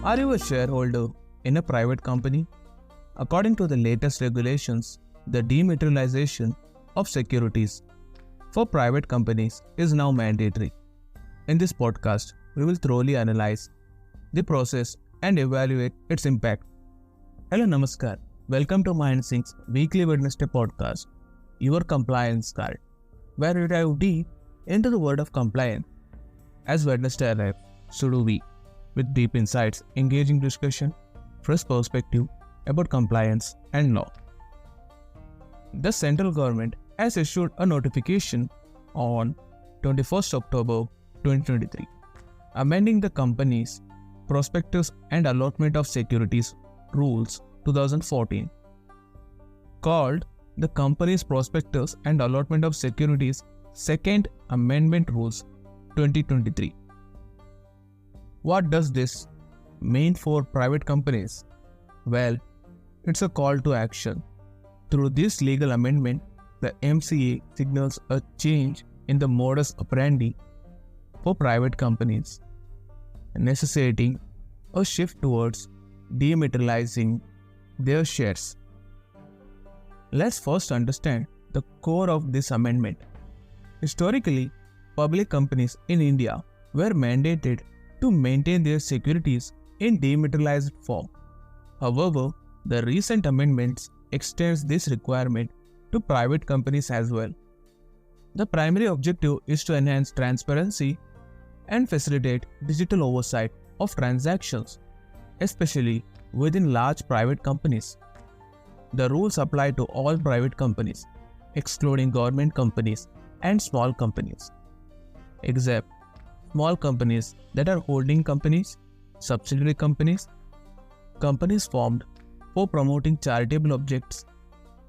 Are you a shareholder in a private company? According to the latest regulations, the dematerialization of securities for private companies is now mandatory. In this podcast, we will thoroughly analyze the process and evaluate its impact. Hello, Namaskar. Welcome to MindSync's weekly Wednesday podcast, your compliance guide, where we dive deep into the world of compliance. As Wednesday arrives, so do we, with deep insights, engaging discussion, fresh perspective about compliance and law. The central government has issued a notification on 21st October 2023, amending the company's Prospectus and Allotment of Securities Rules 2014, called the company's Prospectus and Allotment of Securities Second Amendment Rules 2023. What does this mean for private companies? Well, it's a call to action. Through this legal amendment, the MCA signals a change in the modus operandi for private companies, necessitating a shift towards dematerializing their shares. Let's first understand the core of this amendment. Historically, public companies in India were mandated to maintain their securities in dematerialized form. However, the recent amendments extends this requirement to private companies as well. The primary objective is to enhance transparency and facilitate digital oversight of transactions, especially within large private companies. The rules apply to all private companies, excluding government companies and small companies, except small companies that are holding companies, subsidiary companies, companies formed for promoting charitable objects,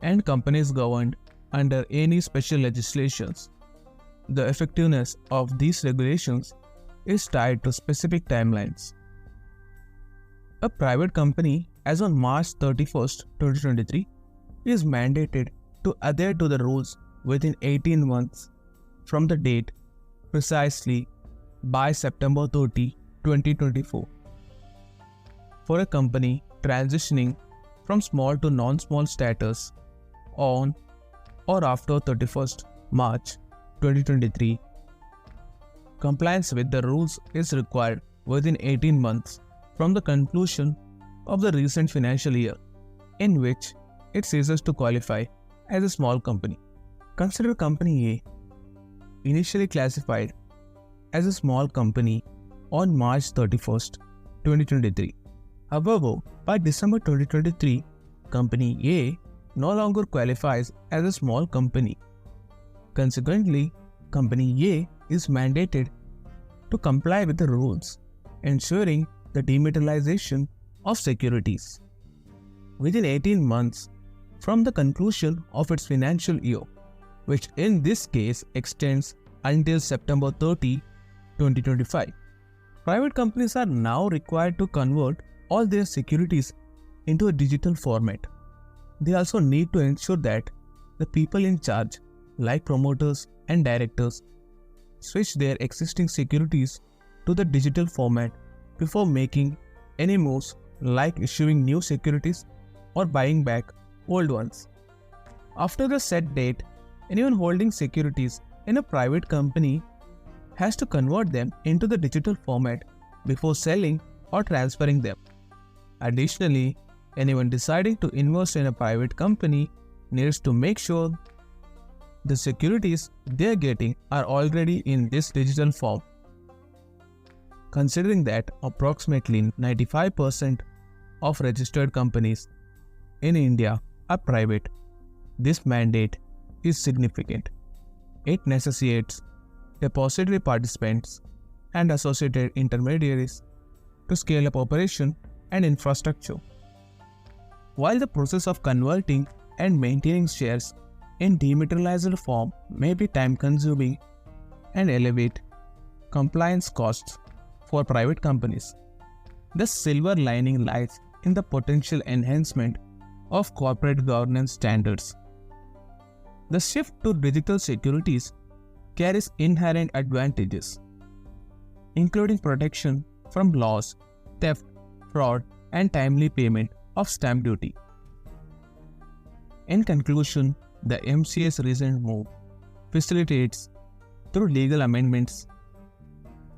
and companies governed under any special legislations. The effectiveness of these regulations is tied to specific timelines. A private company as on March 31st, 2023 is mandated to adhere to the rules within 18 months from the date, precisely by September 30, 2024. For a company transitioning from small to non-small status on or after 31st March 2023, compliance with the rules is required within 18 months from the conclusion of the recent financial year in which it ceases to qualify as a small company. Consider Company A, initially classified as a small company on March 31st, 2023. However, by December 2023, Company A no longer qualifies as a small company. Consequently, Company A is mandated to comply with the rules, ensuring the dematerialization of securities within 18 months from the conclusion of its financial year, which in this case extends until September 30, 2025. Private companies are now required to convert all their securities into a digital format. They also need to ensure that the people in charge, like promoters and directors, switch their existing securities to the digital format before making any moves like issuing new securities or buying back old ones. After the set date, anyone holding securities in a private company has to convert them into the digital format before selling or transferring them. Additionally, anyone deciding to invest in a private company needs to make sure the securities they are getting are already in this digital form. Considering that approximately 95% of registered companies in India are private, this mandate is significant. It necessitates depository participants and associated intermediaries to scale up operation and infrastructure. While the process of converting and maintaining shares in dematerialized form may be time-consuming and elevate compliance costs for private companies, the silver lining lies in the potential enhancement of corporate governance standards. The shift to digital securities carries inherent advantages, including protection from loss, theft, fraud, and timely payment of stamp duty. In conclusion, the MCA's recent move facilitates, through legal amendments,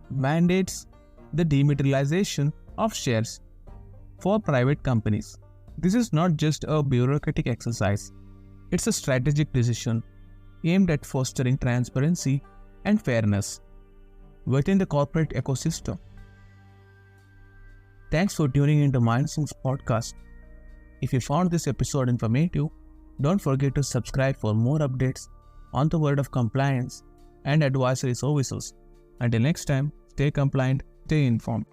mandates the dematerialization of shares for private companies. This is not just a bureaucratic exercise, it's a strategic decision aimed at fostering transparency and fairness within the corporate ecosystem. Thanks for tuning into Mindsyncs podcast. If you found this episode informative, don't forget to subscribe for more updates on the world of compliance and advisory services. Until next time, stay compliant, stay informed.